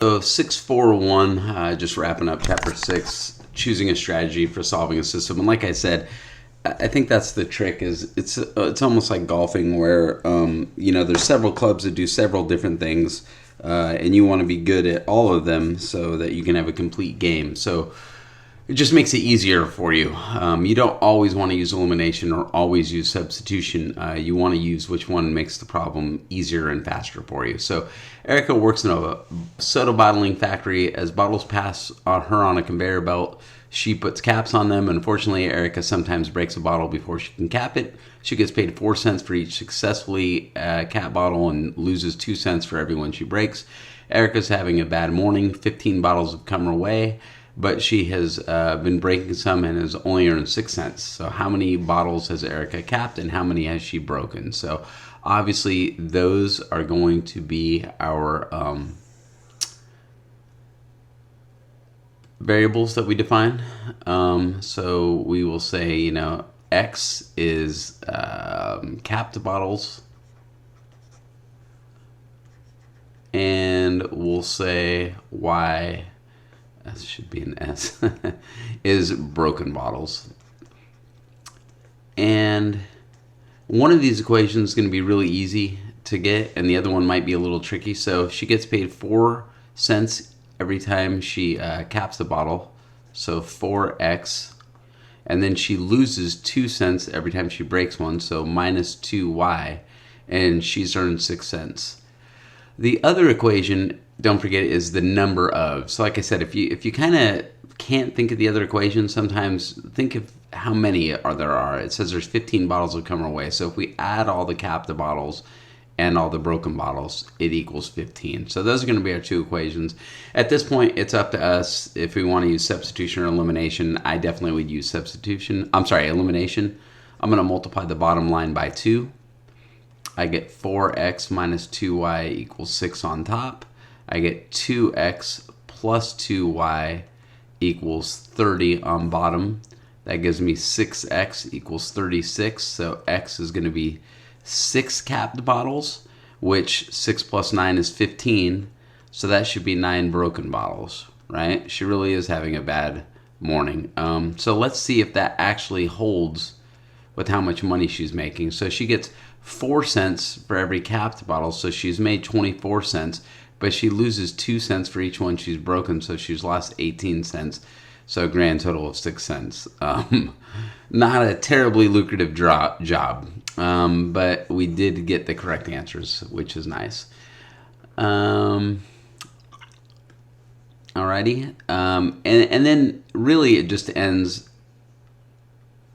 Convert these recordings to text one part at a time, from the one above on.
So 641, just wrapping up chapter 6, choosing a strategy for solving a system. And like I said, I think that's the trick. Is it's almost like golfing, where there's several clubs that do several different things, and you want to be good at all of them so that you can have a complete game. So it just makes it easier for you. You don't always want to use elimination or always use substitution. You want to use which one makes the problem easier and faster for you. So Erica works in a soda bottling factory. As bottles pass on her on a conveyor belt, she puts caps on them. Unfortunately, Erica sometimes breaks a bottle before she can cap it. She gets paid 4 cents for each successfully cap bottle and loses 2 cents for every one she breaks. Erica's having a bad morning. 15 bottles have come her way, but she has been breaking some and has only earned 6 cents. So how many bottles has Erica capped and how many has she broken? So obviously those are going to be our variables that we define. So we will say, X is capped bottles, and we'll say Y, that should be an S, is broken bottles. And one of these equations is going to be really easy to get, and the other one might be a little tricky. So she gets paid 4 cents every time she caps the bottle, so 4x, and then she loses 2 cents every time she breaks one, so minus 2y, and she's earned 6 cents. The other equation, don't forget, is the number of. So like I said, if you kind of can't think of the other equation, sometimes think of how many there are. It says there's 15 bottles that come our way. So if we add all the capped bottles and all the broken bottles, it equals 15. So those are going to be our two equations. At this point, it's up to us if we want to use substitution or elimination. I definitely would use elimination. I'm going to multiply the bottom line by 2. I get 4x minus 2y equals 6 on top. I get 2x plus 2y equals 30 on bottom. That gives me 6x equals 36. So x is going to be 6 capped bottles, which 6 plus 9 is 15. So that should be 9 broken bottles, right? She really is having a bad morning. So let's see if that actually holds with how much money she's making. So she gets 4 cents for every capped bottle, so she's made 24 cents, but she loses 2 cents for each one she's broken, so she's lost 18 cents. So a grand total of 6 cents. Not a terribly lucrative job, but we did get the correct answers, which is nice. Alrighty. And then really it just ends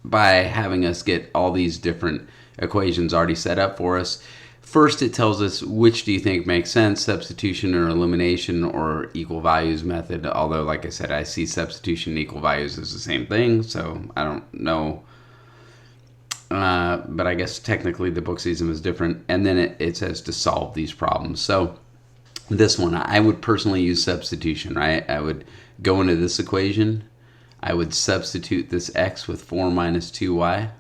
by having us get all these different equations already set up for us. First, it tells us which do you think makes sense, substitution or elimination or equal values method. Although, like I said, I see substitution and equal values as the same thing, so I don't know. But I guess technically the book sees them as different. And then it says to solve these problems. So this one, I would personally use substitution, right? I would go into this equation. I would substitute this x with 4 minus 2y.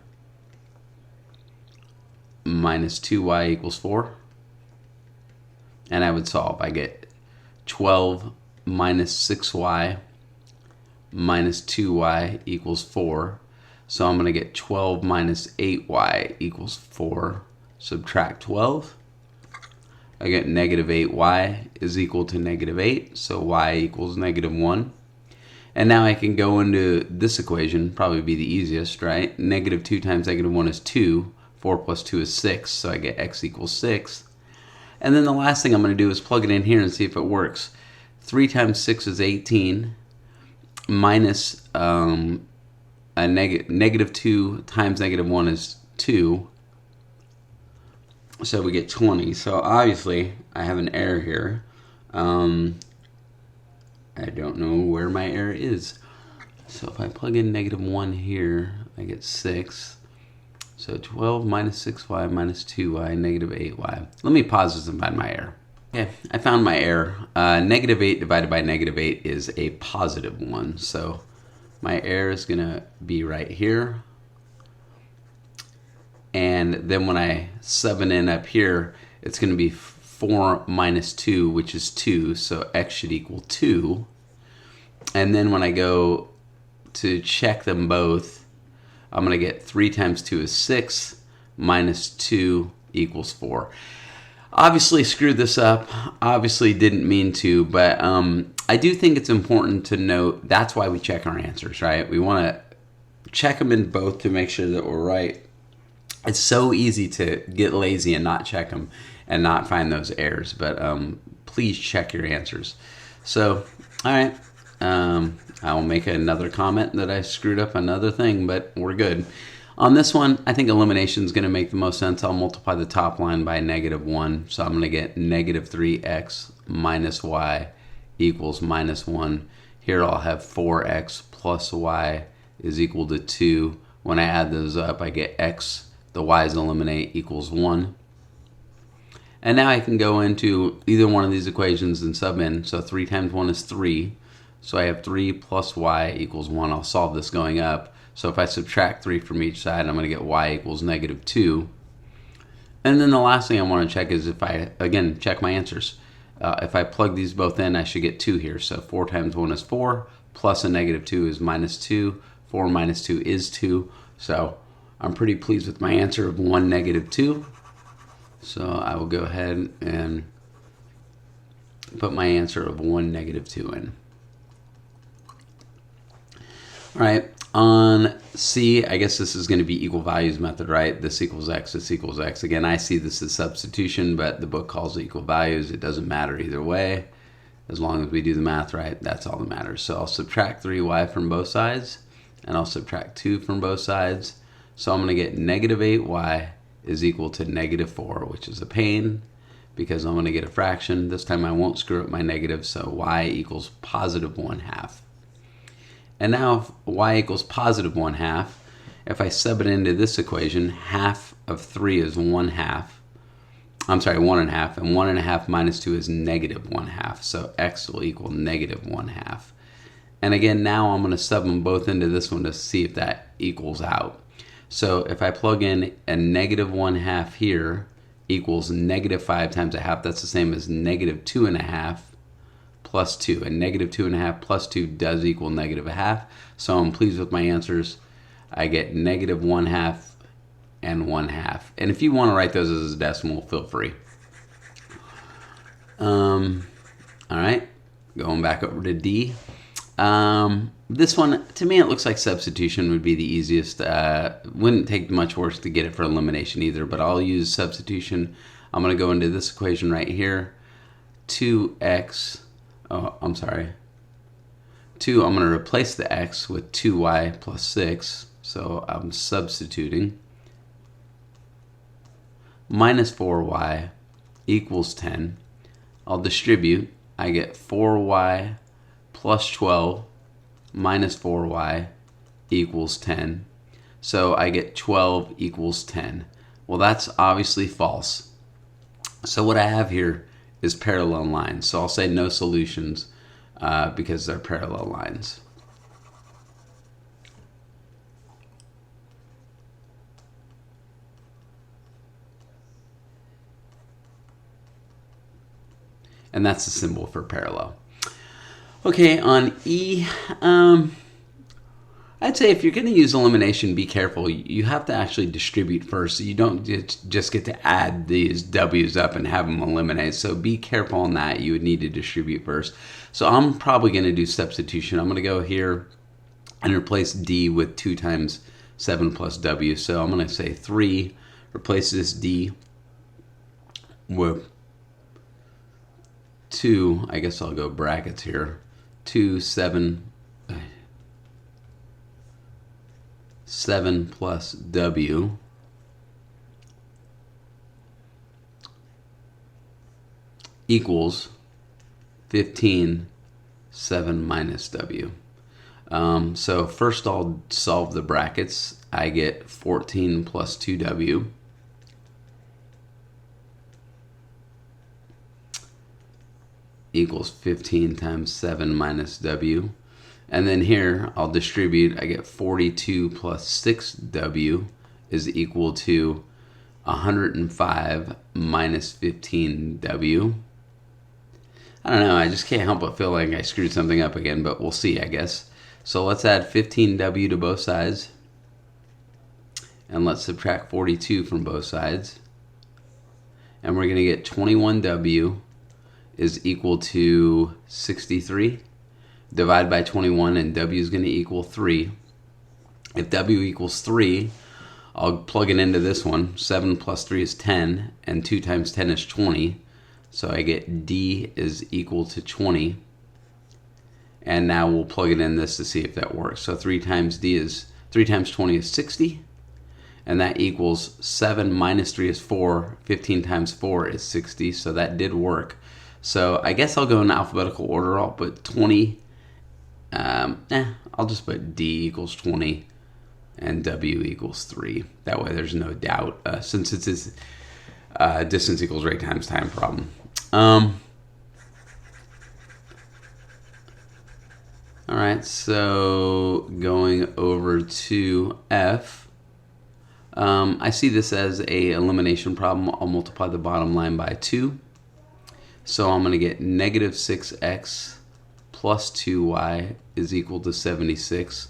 Minus 2y equals 4. And I would solve. I get 12 minus 6y minus 2y equals 4. So I'm going to get 12 minus 8y equals 4. Subtract 12. I get negative 8y is equal to negative 8. So y equals negative 1. And now I can go into this equation, probably be the easiest, right? Negative 2 times negative 1 is 2. 4 plus 2 is 6, so I get x equals 6. And then the last thing I'm going to do is plug it in here and see if it works. 3 times 6 is 18, minus negative 2 times negative 1 is 2. So we get 20. So obviously I have an error here. I don't know where my error is. So if I plug in negative 1 here, I get 6. So 12 minus 6y minus 2y, negative 8y. Let me pause this and find my error. Okay, I found my error. Negative 8 divided by negative 8 is a positive 1. So my error is going to be right here. And then when I sub it in up here, it's going to be 4 minus 2, which is 2, so x should equal 2. And then when I go to check them both, I'm going to get 3 times 2 is 6, minus 2 equals 4. Obviously screwed this up, obviously didn't mean to, but I do think it's important to note that's why we check our answers, right? We want to check them in both to make sure that we're right. It's so easy to get lazy and not check them and not find those errors, but please check your answers. So, all right, I will make another comment that I screwed up another thing, but we're good. On this one, I think elimination is going to make the most sense. I'll multiply the top line by -1, so I'm going to get negative 3x minus y equals -1. Here I'll have 4x plus y is equal to 2. When I add those up, I get x, the y's eliminate, equals 1. And now I can go into either one of these equations and sub in. So 3 times 1 is 3. So I have 3 plus y equals 1. I'll solve this going up. So if I subtract 3 from each side, I'm going to get y equals -2. And then the last thing I want to check is if I, again, check my answers. If I plug these both in, I should get 2 here. So 4 times 1 is 4, plus a -2 is -2. 4 minus 2 is 2. So I'm pretty pleased with my answer of 1, -2. So I will go ahead and put my answer of 1, -2 in. All right, on C, I guess this is going to be equal values method, right? This equals x, this equals x. Again, I see this as substitution, but the book calls it equal values. It doesn't matter either way. As long as we do the math right, that's all that matters. So I'll subtract 3y from both sides, and I'll subtract 2 from both sides. So I'm going to get -8y is equal to -4, which is a pain because I'm going to get a fraction. This time I won't screw up my negative, so y equals +1/2. And now if y equals +1/2, if I sub it into this equation, half of 3 is 1/2. I'm sorry, 1/2, and 1/2 minus 2 is -1/2, so x will equal -1/2. And again, now I'm going to sub them both into this one to see if that equals out. So if I plug in a -1/2 here equals -5 times 1/2, that's the same as -2.5 plus 2. And -2.5 plus 2 does equal -1/2. So I'm pleased with my answers. I get -1/2 and 1/2. And if you want to write those as a decimal, feel free. All right, going back over to D. This one, to me, it looks like substitution would be the easiest. Wouldn't take much work to get it for elimination either, but I'll use substitution. I'm going to go into this equation right here. 2x, oh, I'm sorry. 2, I'm going to replace the x with 2y plus 6. So I'm substituting. Minus 4y equals 10. I'll distribute. I get 4y plus 12 minus 4y equals 10. So I get 12 equals 10. Well, that's obviously false. So what I have here is parallel lines. So I'll say no solutions because they're parallel lines. And that's the symbol for parallel. Okay, on E, I'd say if you're going to use elimination, be careful. You have to actually distribute first. So you don't just get to add these W's up and have them eliminate. So be careful on that. You would need to distribute first. So I'm probably going to do substitution. I'm going to go here and replace D with 2 times 7 plus W. So I'm going to say 3, replace this D with 2, I guess I'll go brackets here, 2, 7 plus W equals 15, 7 minus W. So first I'll solve the brackets. I get 14 plus 2W equals 15 times 7 minus W. And then here I'll distribute. I get 42 plus 6W is equal to 105 minus 15W. I don't know, I just can't help but feel like I screwed something up again, but we'll see, I guess. So let's add 15W to both sides. And let's subtract 42 from both sides. And we're going to get 21W is equal to 63. Divide by 21, and W is going to equal 3. If W equals 3, I'll plug it into this one. 7 plus 3 is 10, and 2 times 10 is 20. So I get D is equal to 20. And now we'll plug it in this to see if that works. So 3 times 20 is 60. And that equals 7 minus 3 is 4. 15 times 4 is 60. So that did work. So I guess I'll go in alphabetical order. I'll put 20. I'll just put D equals 20 and W equals 3. That way there's no doubt, since it's this distance equals rate times time problem. All right, so going over to F, I see this as a elimination problem. I'll multiply the bottom line by 2. So I'm going to get negative 6x plus 2y is equal to 76.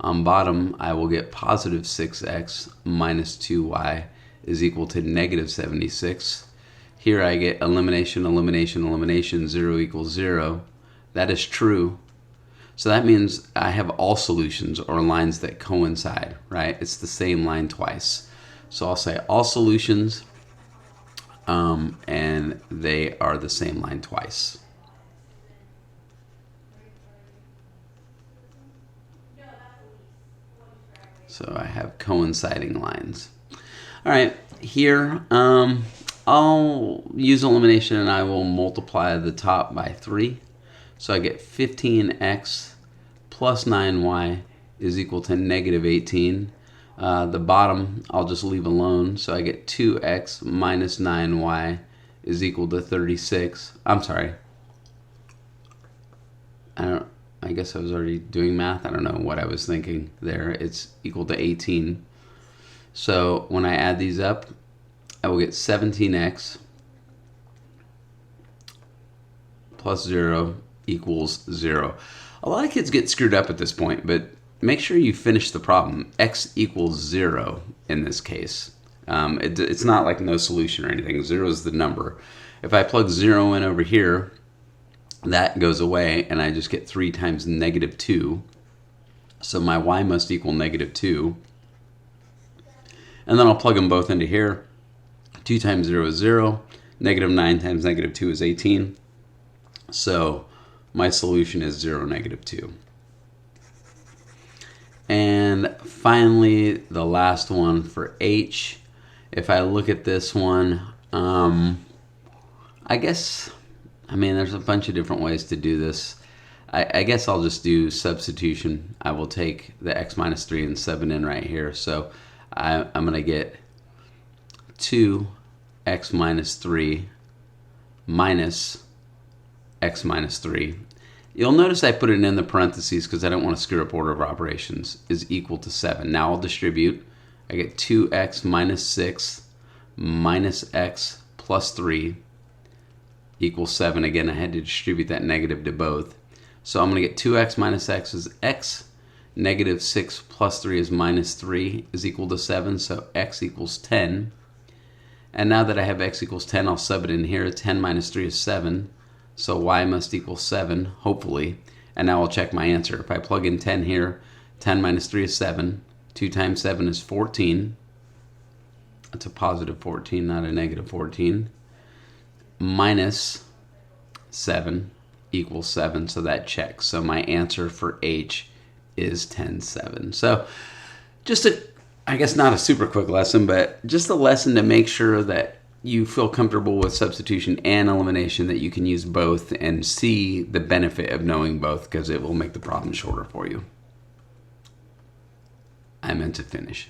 On bottom, I will get positive 6x minus 2y is equal to negative 76. Here I get elimination, elimination, elimination, 0 equals 0. That is true. So that means I have all solutions or lines that coincide, right? It's the same line twice. So I'll say all solutions, and they are the same line twice. So I have coinciding lines. All right, here I'll use elimination and I will multiply the top by 3. So I get 15x plus 9y is equal to negative 18. The bottom I'll just leave alone. So I get 2x minus 9y is equal to 36. I'm sorry. I guess I was already doing math. I don't know what I was thinking there. It's equal to 18. So when I add these up, I will get 17x plus 0 equals 0. A lot of kids get screwed up at this point, but make sure you finish the problem. X equals 0 in this case. It's not like no solution or anything. 0 is the number. If I plug 0 in over here, that goes away, and I just get 3 times negative 2. So my y must equal negative 2. And then I'll plug them both into here. 2 times 0 is 0. Negative 9 times negative 2 is 18. So my solution is 0, negative 2. And finally, the last one for H. If I look at this one, I guess, there's a bunch of different ways to do this. I guess I'll just do substitution. I will take the x minus 3 and 7 in right here. So I'm going to get 2x minus 3 minus x minus 3. You'll notice I put it in the parentheses because I don't want to screw up order of operations, is equal to 7. Now I'll distribute. I get 2x minus 6 minus x plus 3 equals 7. Again, I had to distribute that negative to both. So I'm going to get 2x minus x is x. Negative 6 plus 3 is minus 3 is equal to 7. So x equals 10. And now that I have x equals 10, I'll sub it in here. 10 minus 3 is 7. So y must equal 7, hopefully. And now I'll check my answer. If I plug in 10 here, 10 minus 3 is 7. 2 times 7 is 14. That's a positive 14, not a negative 14. Minus 7 equals 7, so that checks. So my answer for H is 10, 7. So just I guess not a super quick lesson, but just a lesson to make sure that you feel comfortable with substitution and elimination, that you can use both and see the benefit of knowing both, because it will make the problem shorter for you. I meant to finish.